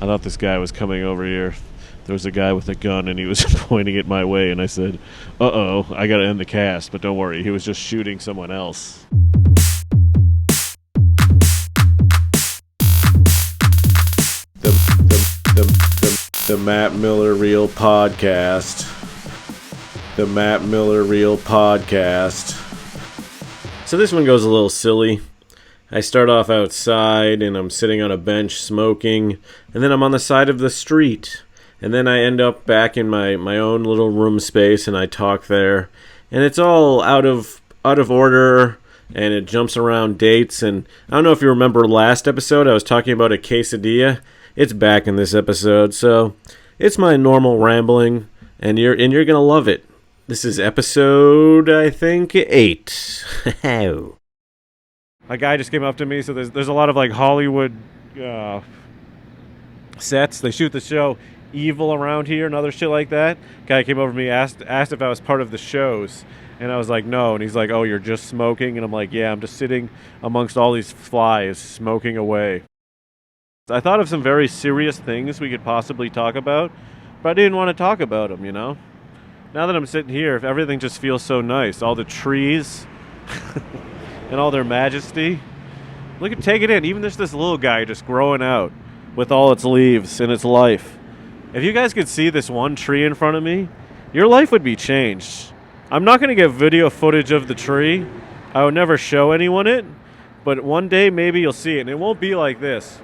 I thought this guy was coming over here. There was a guy with a gun, and he was pointing it my way, and I said, uh-oh, I gotta end the cast, but don't worry, he was just shooting someone else. The Matt Miller Real Podcast. The Matt Miller Real Podcast. So this one goes a little silly. I start off outside, and I'm sitting on a bench smoking, and then I'm on the side of the street. And then I end up back in my own little room space, and I talk there. And it's all out of order, and it jumps around dates. And I don't know if you remember last episode, I was talking about a quesadilla. It's back in this episode, so it's my normal rambling, and you're gonna love it. This is episode, I think, 8. A guy just came up to me, so there's a lot of like Hollywood sets. They shoot the show Evil around here and other shit like that. Guy came over to me, asked if I was part of the shows, and I was like, no. And he's like, oh, you're just smoking? And I'm like, yeah, I'm just sitting amongst all these flies, smoking away. I thought of some very serious things we could possibly talk about, but I didn't want to talk about them, you know? Now that I'm sitting here, everything just feels so nice. All the trees and all their majesty. Take it in. Even this little guy just growing out with all its leaves and its life. If you guys could see this one tree in front of me, your life would be changed. I'm not going to get video footage of the tree. I would never show anyone it, but one day maybe you'll see it, and it won't be like this.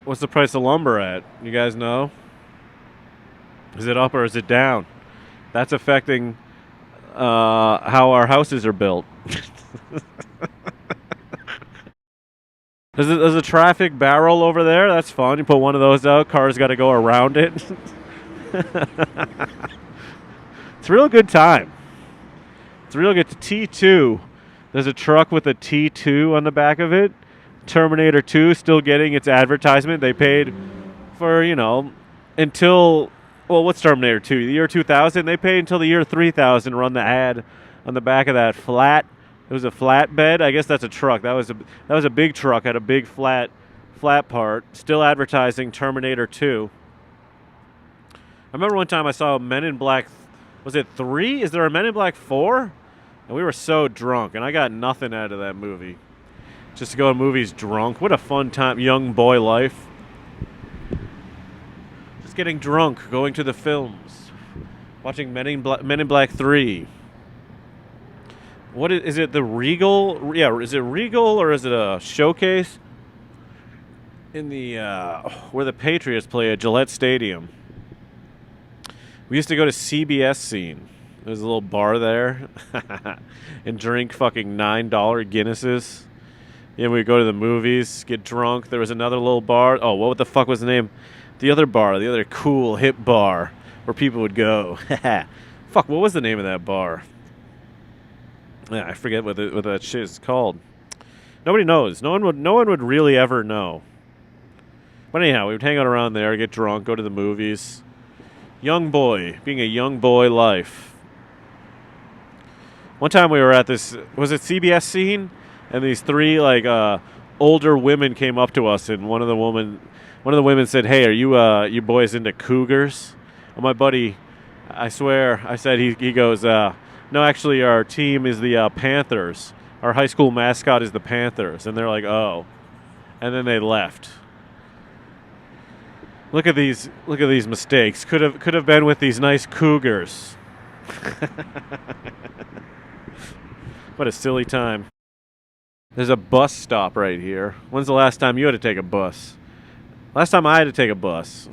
What's the price of lumber at? You guys know? Is it up or is it down? That's affecting how our houses are built. There's a traffic barrel over there. That's fun. You put one of those out. Cars got to go around it. It's a real good time. It's a real good T2. There's a truck with a T2 on the back of it. Terminator 2 still getting its advertisement. They paid for, until, what's Terminator 2? The year 2000? They paid until the year 3000 to run the ad on the back of that flat. It was a flatbed. I guess that's a truck. That was a big truck. Had a big flat part. Still advertising Terminator 2. I remember one time I saw Men in Black. Was it 3? Is there a Men in Black 4? And we were so drunk, and I got nothing out of that movie. Just to go to movies drunk. What a fun time, young boy life. Just getting drunk, going to the films, watching Men in Black 3. What is it? The Regal? Yeah, is it Regal or is it a Showcase? In the where the Patriots play at Gillette Stadium. We used to go to CBS Scene. There's a little bar there, and drink fucking $9 Guinnesses. Yeah, we'd go to the movies, get drunk. There was another little bar. Oh, what the fuck was the name? The other bar, the other cool hip bar where people would go. Fuck, what was the name of that bar? Yeah, I forget what that shit is called. Nobody knows. No one would really ever know. But anyhow, we would hang out around there, get drunk, go to the movies. Young boy, being a young boy life. One time we were at this, was it CBS Scene? And these 3 older women came up to us, and one of the women said, "Hey, are you boys into Cougars?" And my buddy, I swear, I said, he goes, "No, actually, our team is the Panthers. Our high school mascot is the Panthers." And they're like, "Oh," and then they left. Look at these mistakes. Could have been with these nice Cougars. What a silly time. There's a bus stop right here. When's the last time you had to take a bus? Last time I had to take a bus.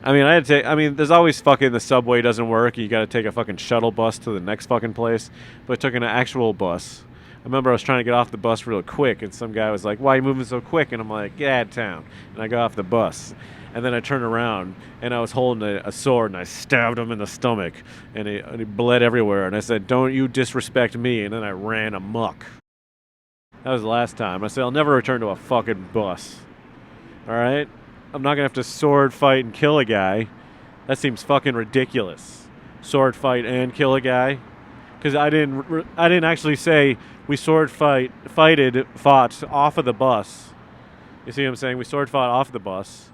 There's always fucking the subway doesn't work. You got to take a fucking shuttle bus to the next fucking place. But I took an actual bus. I remember I was trying to get off the bus real quick, and some guy was like, "Why are you moving so quick?" And I'm like, "Get out of town." And I got off the bus. And then I turned around, and I was holding a sword, and I stabbed him in the stomach, and he bled everywhere. And I said, "Don't you disrespect me." And then I ran amok. That was the last time. I said, I'll never return to a fucking bus. All right? I'm not going to have to sword fight and kill a guy. That seems fucking ridiculous. Sword fight and kill a guy. Because I didn't actually say we fought off of the bus. You see what I'm saying? We sword fought off the bus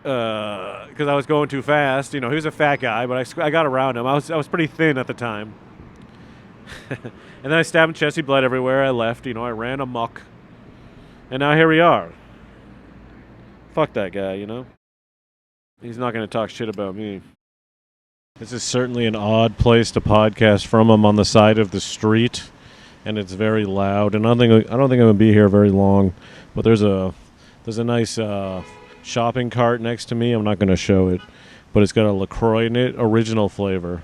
because I was going too fast. You know, he was a fat guy, but I got around him. I was pretty thin at the time. And then I stabbed him in the chest. He bled everywhere. I left. You know, I ran amok. And now here we are. Fuck that guy, you know? He's not going to talk shit about me. This is certainly an odd place to podcast from. I'm on the side of the street, and it's very loud. And I don't think I'm going to be here very long. But there's a nice shopping cart next to me. I'm not going to show it, but it's got a LaCroix in it, original flavor.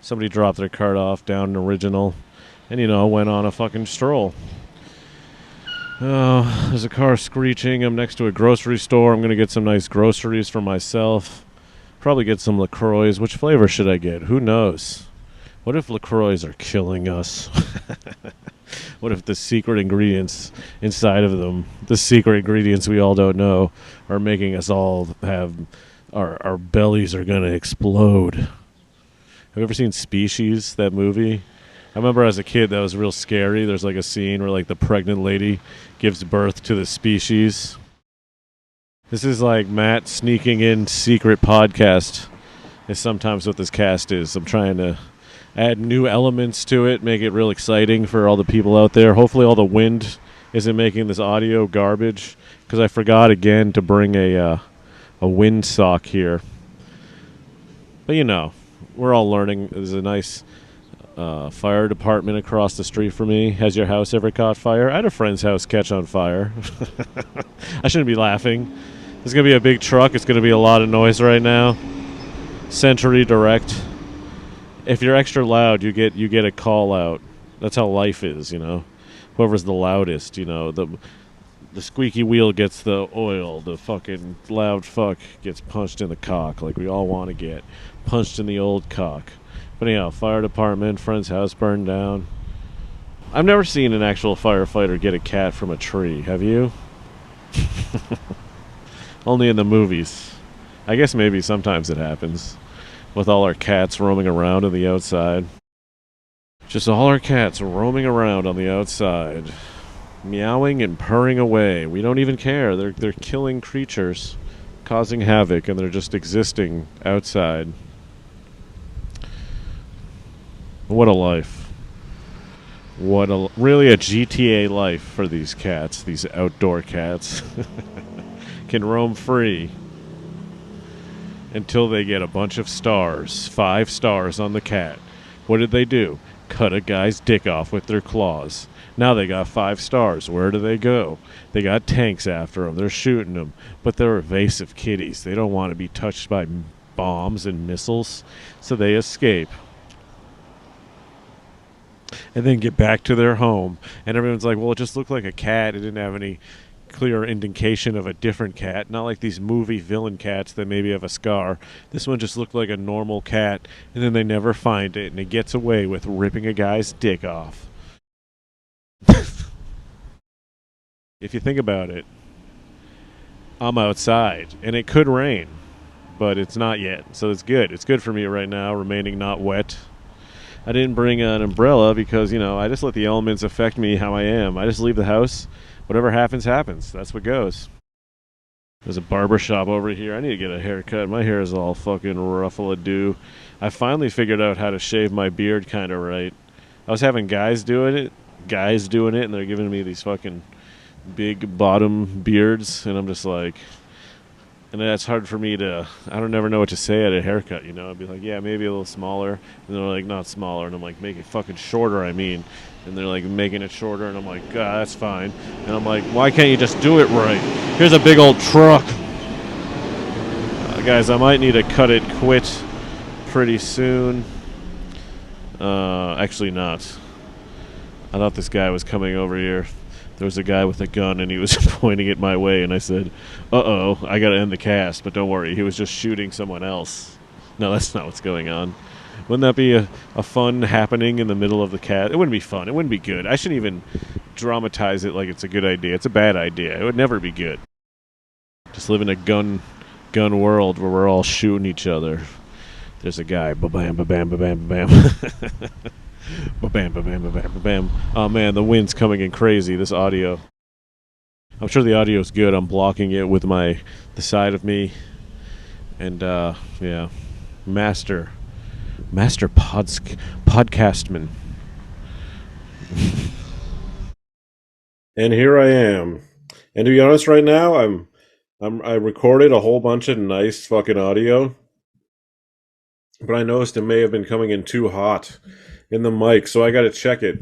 Somebody dropped their cart off down an original, and you know, went on a fucking stroll. Oh, there's a car screeching. I'm next to a grocery store. I'm going to get some nice groceries for myself. Probably get some LaCroix. Which flavor should I get? Who knows? What if LaCroix are killing us? What if the secret ingredients inside of them, the secret ingredients we all don't know, are making us all have, our bellies are going to explode? Have you ever seen Species, that movie? I remember as a kid that was real scary. There's like a scene where like the pregnant lady gives birth to the species. This is like Matt sneaking in secret podcast is sometimes what this cast is. I'm trying to add new elements to it, make it real exciting for all the people out there. Hopefully all the wind isn't making this audio garbage, because I forgot again to bring a windsock here. But you know, we're all learning. There's a nice fire department across the street from me. Has your house ever caught fire? I had a friend's house catch on fire. I shouldn't be laughing. There's going to be a big truck. It's going to be a lot of noise right now. Century Direct. If you're extra loud, you get a call out. That's how life is, you know. Whoever's the loudest, you know, the squeaky wheel gets the oil. The fucking loud fuck gets punched in the cock, like we all want to get punched in the old cock. But anyhow, fire department, friend's house burned down. I've never seen an actual firefighter get a cat from a tree. Have you? Only in the movies. I guess maybe sometimes it happens. With all our cats roaming around on the outside. Just all our cats roaming around on the outside. Meowing and purring away. We don't even care. They're killing creatures. Causing havoc, and they're just existing outside. What a life. Really a GTA life for these cats. These outdoor cats. Can roam free. Until they get a bunch of stars. 5 stars on the cat. What did they do? Cut a guy's dick off with their claws. Now they got 5 stars. Where do they go? They got tanks after them. They're shooting them. But they're evasive kitties. They don't want to be touched by bombs and missiles. So they escape. And then get back to their home. And everyone's like, well, it just looked like a cat. It didn't have any clear indication of a different cat. Not like these movie villain cats that maybe have a scar. This one just looked like a normal cat, and then they never find it, and it gets away with ripping a guy's dick off. If you think about it, I'm outside, and it could rain, but it's not yet, so it's good. It's good for me right now, remaining not wet. I didn't bring an umbrella because, you know, I just let the elements affect me how I am. I just leave the house. Whatever happens, happens. That's what goes. There's a barber shop over here. I need to get a haircut. My hair is all fucking ruffle-a-doo. I finally figured out how to shave my beard kind of right. I was having guys doing it, and they're giving me these fucking big bottom beards, and I'm just like... And that's hard for me to... I don't never know what to say at a haircut, you know? I'd be like, yeah, maybe a little smaller. And they're like, not smaller. And I'm like, make it fucking shorter, I mean. And they're like, making it shorter. And I'm like, God, that's fine. And I'm like, why can't you just do it right? Here's a big old truck. Guys, I might need to cut it quit pretty soon. Actually not. I thought this guy was coming over here. There was a guy with a gun, and he was pointing it my way, and I said, uh-oh, I gotta end the cast, but don't worry, he was just shooting someone else. No, that's not what's going on. Wouldn't that be a fun happening in the middle of the cast? It wouldn't be fun. It wouldn't be good. I shouldn't even dramatize it like it's a good idea. It's a bad idea. It would never be good. Just live in a gun world where we're all shooting each other. There's a guy, ba-bam, ba-bam, ba-bam, ba-bam. Ba-bam, ba-bam, ba-bam, ba-bam. Oh, man, the wind's coming in crazy, this audio. I'm sure the audio is good. I'm blocking it with the side of me, and yeah, master podcastman. And here I am. And to be honest, right now, I recorded a whole bunch of nice fucking audio, but I noticed it may have been coming in too hot in the mic, so I got to check it.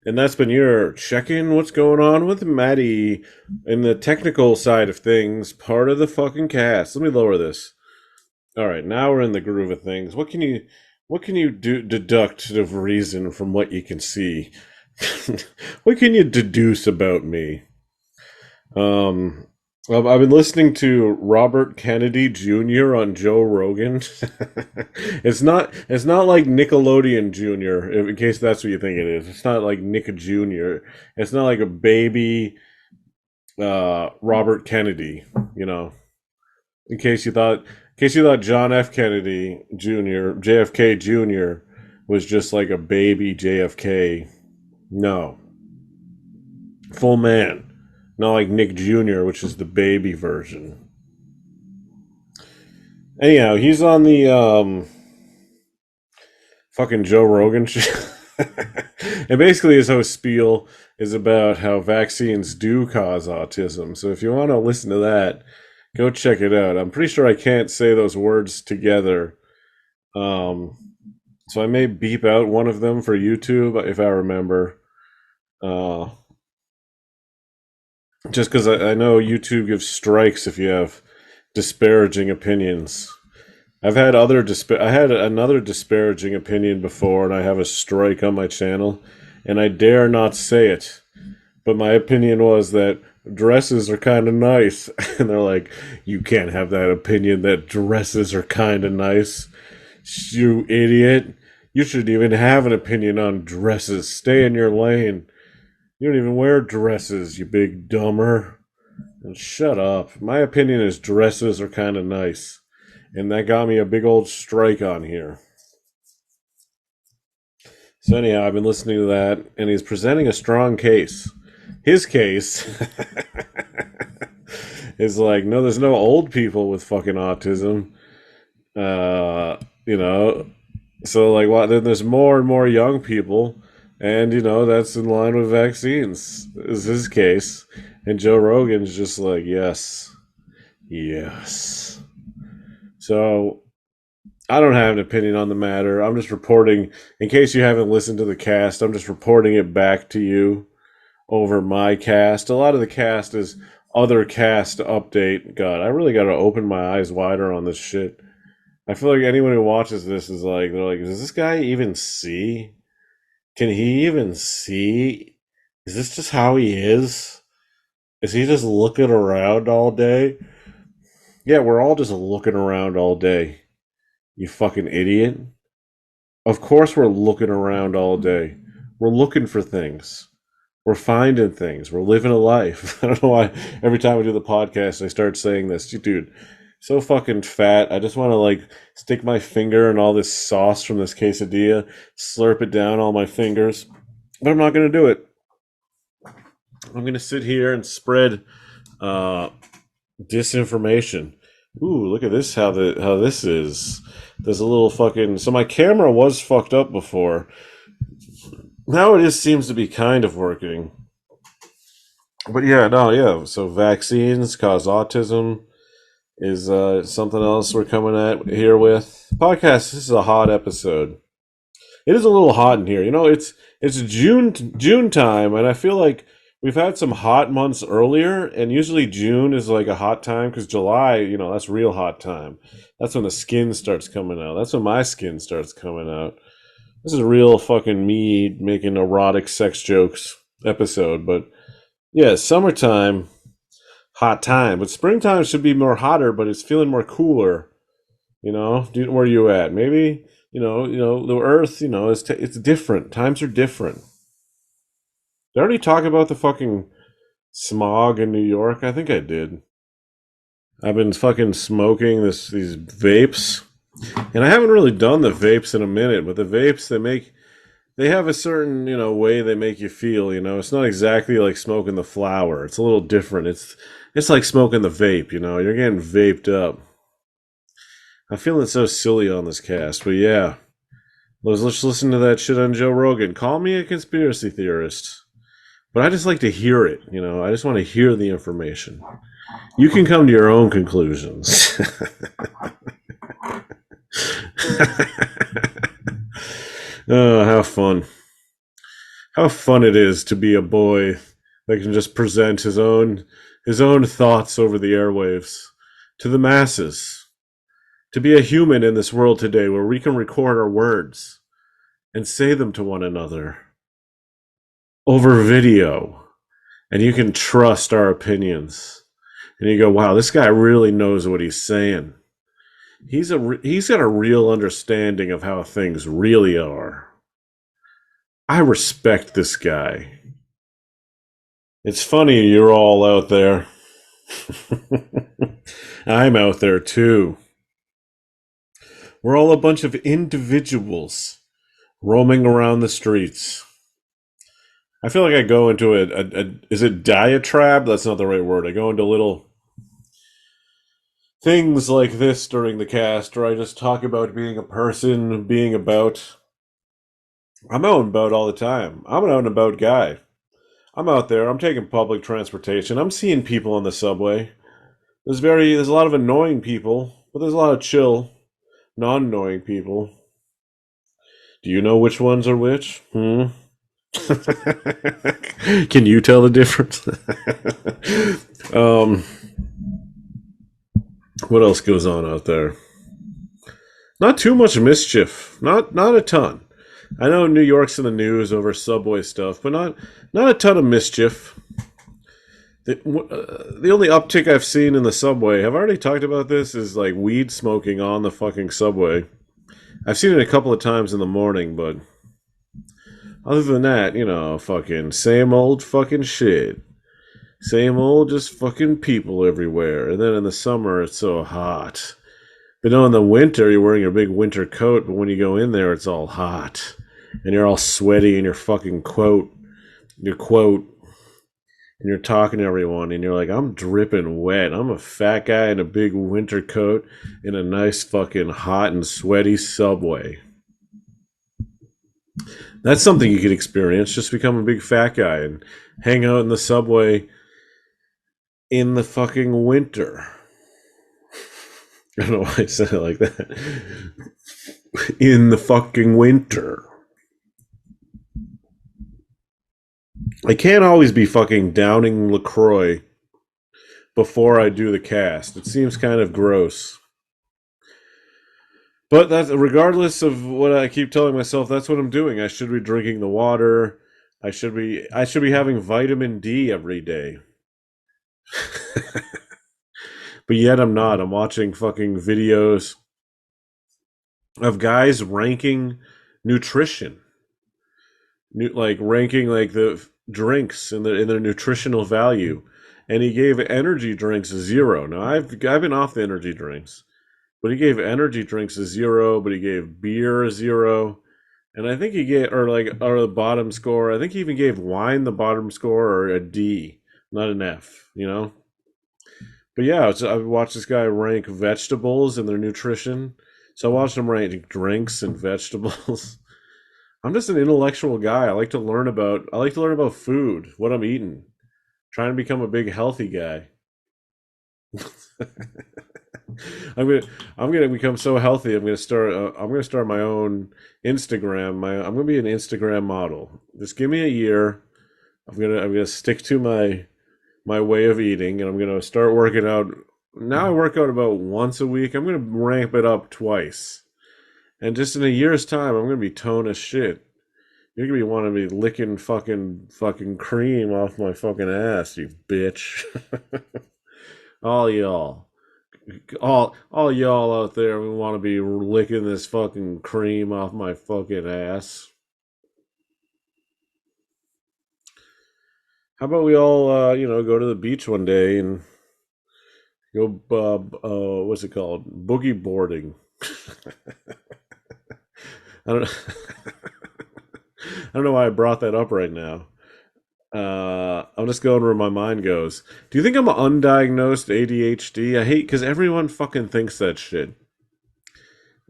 And that's been your check-in. What's going on with Maddie in the technical side of things? Part of the fucking cast. Let me lower this. All right, now we're in the groove of things. What can you do deduct of reason from what you can see? What can you deduce about me? Um, I've been listening to Robert Kennedy Jr. on Joe Rogan. It's not like Nickelodeon Jr. In case that's what you think it is. It's not like Nick Jr. It's not like a baby Robert Kennedy. You know, in case you thought John F. Kennedy Jr. JFK Jr. was just like a baby JFK. No, full man. Not like Nick Jr., which is the baby version. Anyhow, he's on the fucking Joe Rogan show. And basically his whole spiel is about how vaccines do cause autism. So if you want to listen to that, go check it out. I'm pretty sure I can't say those words together. Um, so I may beep out one of them for YouTube if I remember. Uh, just because I know YouTube gives strikes if you have disparaging opinions. I had another disparaging opinion before, and I have a strike on my channel, and I dare not say it. But my opinion was that dresses are kind of nice, and they're like, "You can't have that opinion that dresses are kind of nice, you idiot. You shouldn't even have an opinion on dresses. Stay in your lane. You don't even wear dresses, you big dumber." And shut up. My opinion is dresses are kind of nice. And that got me a big old strike on here. So anyhow, I've been listening to that, and he's presenting a strong case. His case is like, no, there's no old people with fucking autism. You know, so like, well, then there's more and more young people, and that's in line with vaccines. Is his case, and Joe Rogan's just like, yes, yes. So I don't have an opinion on the matter. I'm just reporting, in case you haven't listened to the cast, I'm just reporting it back to you over my cast. A lot of the cast is other cast update. God, I really got to open my eyes wider on this shit. I feel like anyone who watches this is like, they're like, does this guy even see? Can he even see? Is this just how he is? Is he just looking around all day? Yeah, we're all just looking around all day. You fucking idiot. Of course we're looking around all day. We're looking for things. We're finding things. We're living a life. I don't know why every time I do the podcast I start saying this. Dude, so fucking fat. I just want to like stick my finger in all this sauce from this quesadilla, slurp it down all my fingers. But I'm not going to do it. I'm going to sit here and spread disinformation. Ooh, look at this! How this is. There's a little fucking. So my camera was fucked up before. Now it seems to be kind of working. But yeah, no, yeah. So vaccines cause autism is something else we're coming at here with podcast. This is a hot episode. It is a little hot in here. It's June time, and I feel like we've had some hot months earlier, and usually June is like a hot time because July, that's real hot time. That's when the skin starts coming out. That's when my skin starts coming out. This is a real fucking me making erotic sex jokes episode, but yeah, summertime, hot time. But springtime should be more hotter, but it's feeling more cooler. Where are you at? Maybe the Earth. It's different. Times are different. Did I already talk about the fucking smog in New York? I think I did. I've been fucking smoking these vapes, and I haven't really done the vapes in a minute. But the vapes, they have a certain, way they make you feel, It's not exactly like smoking the flower. It's a little different. It's like smoking the vape, You're getting vaped up. I'm feeling so silly on this cast, but yeah. Let's listen to that shit on Joe Rogan. Call me a conspiracy theorist. But I just like to hear it, I just want to hear the information. You can come to your own conclusions. Oh, how fun. How fun it is to be a boy that can just present his own thoughts over the airwaves to the masses. To be a human in this world today where we can record our words and say them to one another over video, and you can trust our opinions. And you go, wow, this guy really knows what he's saying. He's got a real understanding of how things really are. I respect this guy. It's funny you're all out there. I'm out there too. We're all a bunch of individuals roaming around the streets. I feel like I go into is it diatribe? That's not the right word. I go into little things like this during the cast where I just talk about being a person, being about. I'm out and about all the time. I'm an out and about guy. I'm out there. I'm taking public transportation. I'm seeing people on the subway. There's a lot of annoying people, but there's a lot of chill, non-annoying people. Do you know which ones are which? Hmm? Can you tell the difference? um, what else goes on out there? Not too much mischief. Not a ton. I know New York's in the news over subway stuff, but not a ton of mischief. The only uptick I've seen in the subway, I've already talked about this, is like weed smoking on the fucking subway. I've seen it a couple of times in the morning, but other than that, fucking same old fucking shit. Same old just fucking people everywhere. And then in the summer, it's so hot. But no, in the winter, you're wearing your big winter coat, but when you go in there, it's all hot. And you're all sweaty in your fucking quote, and you're talking to everyone, and you're like, I'm dripping wet. I'm a fat guy in a big winter coat in a nice fucking hot and sweaty subway. That's something you could experience. Just become a big fat guy and hang out in the subway in the fucking winter. I don't know why I said it like that. In the fucking winter. I can't always be fucking downing LaCroix before I do the cast. It seems kind of gross. But that's regardless of what I keep telling myself, that's what I'm doing. I should be drinking the water. I should be having vitamin D every day. But yet I'm not. I'm watching fucking videos of guys ranking nutrition. Like ranking like the drinks in their nutritional value. And he gave energy drinks a 0. Now I've been off the energy drinks. But he gave energy drinks a 0, but he gave beer a 0. And I think he gave or the bottom score. I think he even gave wine the bottom score or a D, not an F. But yeah, I watched this guy rank vegetables and their nutrition. So I watched him rank drinks and vegetables. I'm just an intellectual guy. I like to learn about food, what I'm eating. Trying to become a big healthy guy. I'm gonna become so healthy. I'm gonna start my own Instagram. I'm gonna be an Instagram model. Just give me a year. I'm gonna stick to my way of eating, and I'm gonna start working out. Now I work out about once a week. I'm gonna ramp it up twice, and just in a year's time, I'm gonna be toned as shit. You're gonna be wanting me licking fucking cream off my fucking ass, you bitch. All y'all. All y'all out there we want to be licking this fucking cream off my fucking ass. How about we all go to the beach one day and go what's it called? Boogie boarding. I don't don't know why I brought that up right now. I'm just going where my mind goes. Do you think I'm undiagnosed ADHD? I hate because everyone fucking thinks that shit.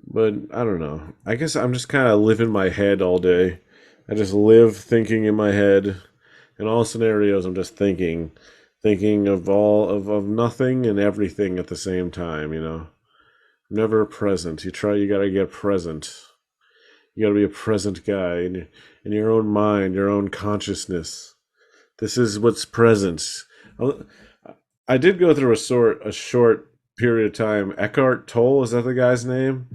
But I don't know. I guess I'm just kind of live in my head all day. I just live thinking in my head. In all scenarios, I'm just thinking of of nothing and everything at the same time. Never present. You gotta get present. You gotta be a present guy in your own mind, your own consciousness. This is what's present. I did go through a short period of time. Eckhart Tolle, is that the guy's name?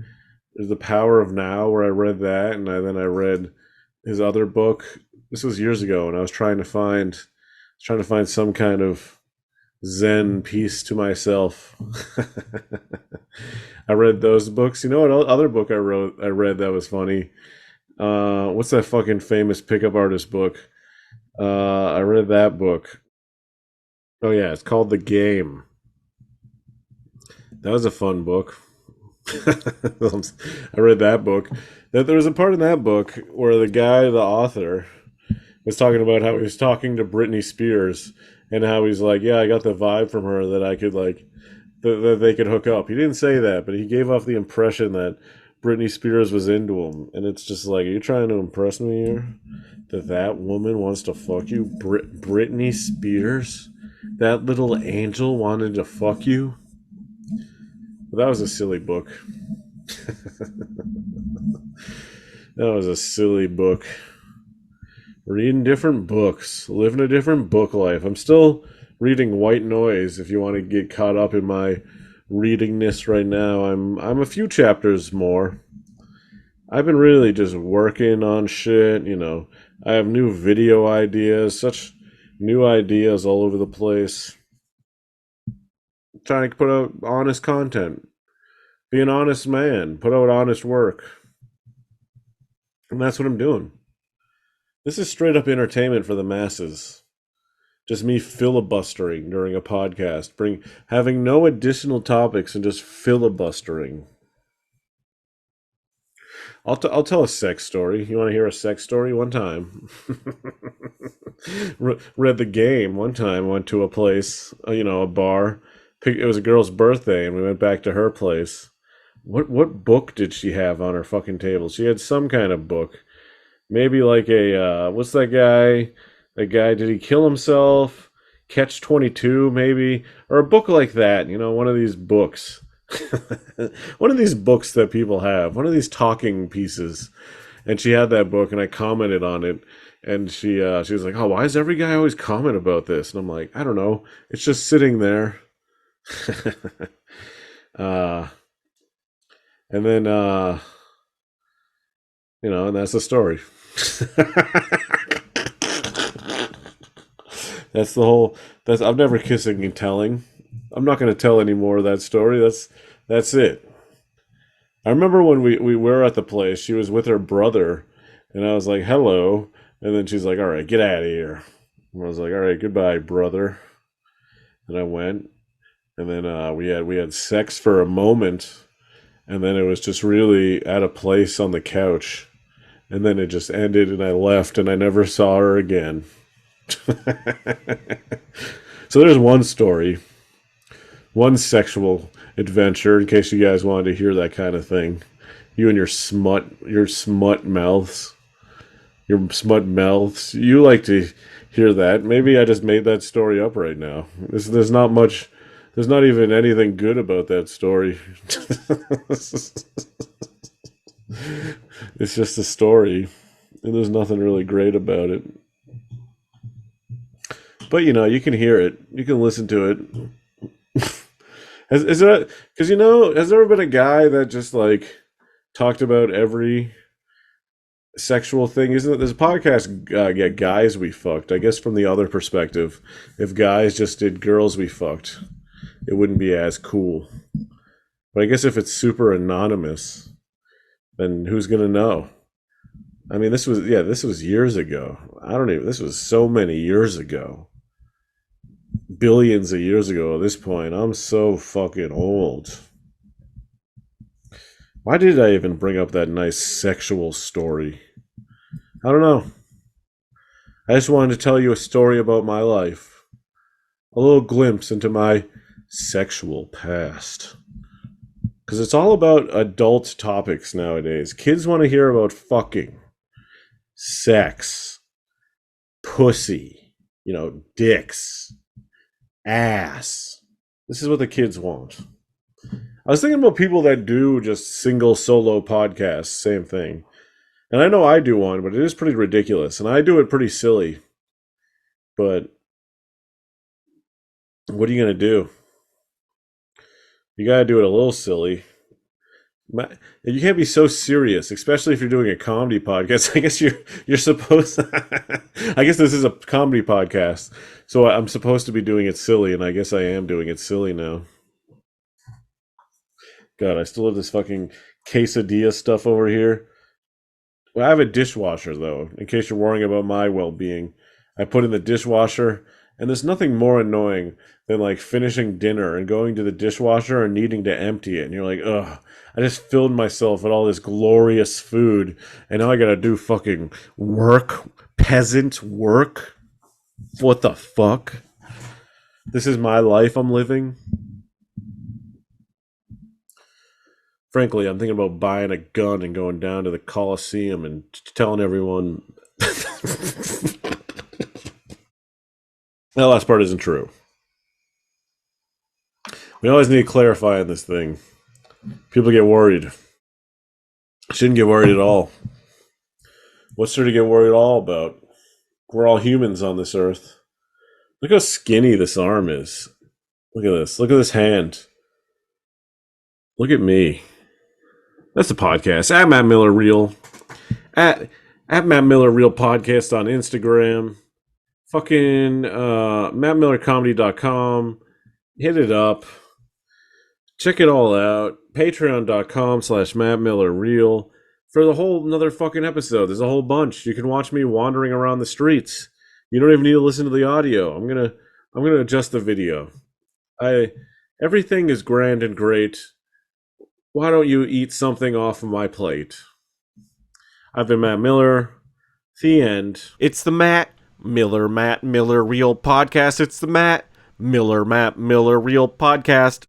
There's The Power of Now, where I read that, and then I read his other book. This was years ago, and I was trying to find some kind of Zen peace to myself. I read those books. You know what other book I read that was funny? What's that fucking famous pickup artist book? I read that book. Oh yeah, it's called The Game. That was a fun book. I read that book. That there was a part in that book where the author, was talking about how he was talking to Britney Spears and how he's like, yeah, I got the vibe from her that I could that they could hook up. He didn't say that, but he gave off the impression that Britney Spears was into him, and it's just like, are you trying to impress me here? That woman wants to fuck you, Britney Spears? That little angel wanted to fuck you? But that was a silly book. That was a silly book. Reading different books, living a different book life. I'm still reading White Noise. If you want to get caught up in my readingness right now, I'm a few chapters more. I've been really just working on shit. I have new video ideas, such new ideas all over the place. Trying to put out honest content, be an honest man, put out honest work, and that's what I'm doing. This is straight up entertainment for the masses. Just me filibustering during a podcast, having no additional topics and just filibustering. I'll tell a sex story. You want to hear a sex story? One time, read The Game. One time, went to a place, a bar. It was a girl's birthday, and we went back to her place. What book did she have on her fucking table? She had some kind of book. Maybe like what's that guy? That guy, did he kill himself? Catch 22, maybe? Or a book like that, one of these books. One of these books that people have. One of these talking pieces. And she had that book, and I commented on it. And she was like, oh, why does every guy always comment about this? And I'm like, I don't know. It's just sitting there. And then, and that's the story. I'm never kissing and telling. I'm not going to tell any more of that story. That's it. I remember when we were at the place, she was with her brother, and I was like, hello. And then she's like, all right, get out of here. And I was like, all right, goodbye, brother. And I went, and then we had sex for a moment, and then it was just really at a place on the couch. And then it just ended, and I left, and I never saw her again. So there's one story, one sexual adventure, in case you guys wanted to hear that kind of thing. You and your smut mouths. You like to hear that. Maybe I just made that story up right now. There's not much, there's not even anything good about that story. It's just a story, and there's nothing really great about it. But you can hear it, you can listen to it. Has there ever been a guy that just talked about every sexual thing? Isn't it? There's a podcast, Guys We Fucked. I guess from the other perspective, if guys just did girls we fucked, it wouldn't be as cool. But I guess if it's super anonymous, then who's gonna know? I mean, this was years ago. This was so many years ago. Billions of years ago at this point. I'm so fucking old. Why did I even bring up that nice sexual story? I don't know. I just wanted to tell you a story about my life. A little glimpse into my sexual past. Because it's all about adult topics nowadays. Kids want to hear about fucking, sex, pussy, dicks, ass. This is what the kids want. I was thinking about people that do just single solo podcasts, same thing. And I know I do one, but it is pretty ridiculous. And I do it pretty silly. But what are you going to do? You got to do it a little silly. You can't be so serious, especially if you're doing a comedy podcast. I guess you're supposed to, I guess this is a comedy podcast. So I'm supposed to be doing it silly, and I guess I am doing it silly now. God, I still have this fucking quesadilla stuff over here. Well, I have a dishwasher, though, in case you're worrying about my well-being. I put in the dishwasher, and there's nothing more annoying than, like, finishing dinner and going to the dishwasher and needing to empty it. And you're like, ugh, I just filled myself with all this glorious food, and now I gotta do fucking work, peasant work? What the fuck? This is my life I'm living? Frankly, I'm thinking about buying a gun and going down to the Coliseum and telling everyone. That last part isn't true. We always need to clarify on this thing. People get worried. Shouldn't get worried at all. What's there to get worried all about? We're all humans on this earth. Look how skinny this arm is. Look at this. Look at this hand. Look at me. That's the podcast. At Matt Miller Real. At Matt Miller Real Podcast on Instagram. Fucking mattmillercomedy.com. Hit it up. Check it all out. Patreon.com/mattmillerreal. For the whole another fucking episode. There's a whole bunch. You can watch me wandering around the streets. You don't even need to listen to the audio. I'm gonna adjust the video. Everything is grand and great. Why don't you eat something off of my plate? I've been Matt Miller. The end. It's the Matt Miller Real Podcast. It's the Matt Miller Real Podcast.